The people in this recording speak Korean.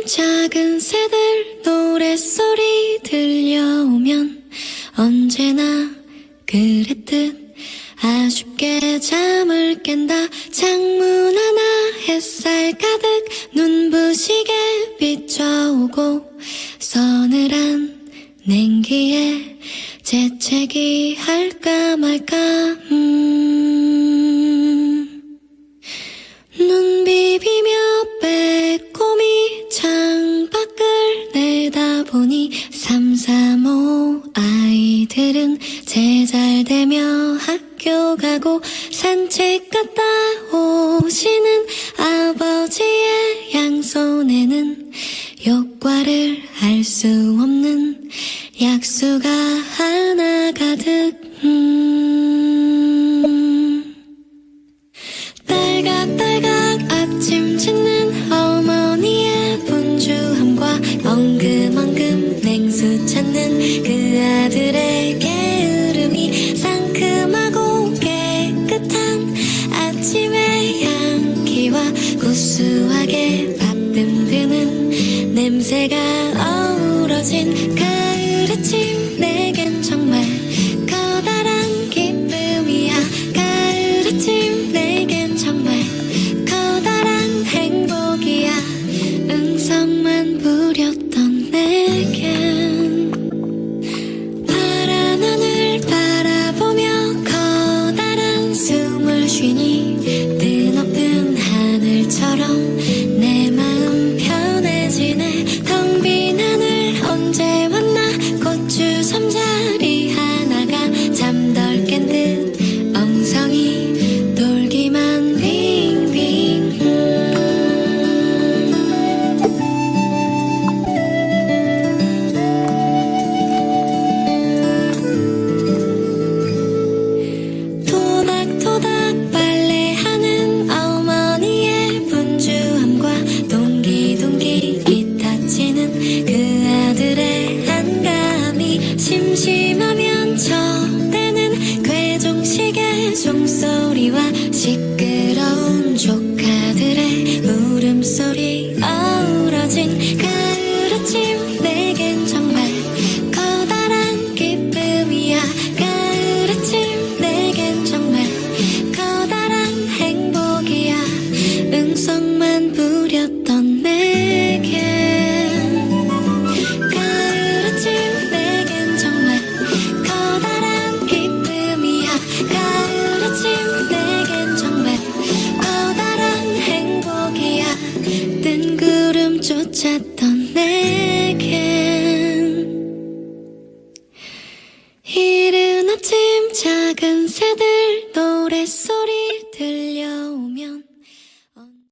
작은 새들 노랫소리 들려오면 언제나 그랬듯 아쉽게 잠을 깬다. 창문 하나 햇살 가득 눈부시게 비춰오고 서늘한 냉기에 재채기 할까 말까. 눈 비비며 빼꼼히 창밖을 내다보니 335 아이들은 제잘되며 학교 가고 산책 갔다 오시는 아버지의 양손에는 효과를 알 수 없는 약수가 하나 가득. 딸각딸각 아침 짓는 어머니의 분주함과 엉금엉금 냉수 찾는 그 아들의 게으름이 상큼하고 깨끗한 아침의 향기와 구수하게 밥듬드는 냄새가 어우러진 가을 아침. 내겐 정말 커다란 기쁨이야. 가을 아침 내겐 정말 커다란 행복이야. 응성만 부렸던 내겐 파란 하늘 바라보며 커다란 숨을 쉬니 뜨높은 하늘처럼 내 마음 편해지네. 텅 빈 하늘 언제 왔나. 고추 섬자리 하나가 잠덜 깬 듯 엉성이 돌기만 빙빙. 토닥토닥 빨래하는 어머니의 분주함과 동기동기 기타 치는 그 아들의 한가함이 심심하면 쳐대는 괴종식의 종소리와 시끄러운 조카들의 울음소리 어우러진 가을 아침. 내겐 정말 커다란 기쁨이야. 가을 아침 내겐 정말 커다란 행복이야. 응성만 부렸던 내겐 가을 아침 내겐 정말 커다란 기쁨이야. 가을 아침 내겐 정말 커다란 행복이야. 뜬구름 쫓았던 내겐 이른 아침 작은 새들 노랫소리 들려오면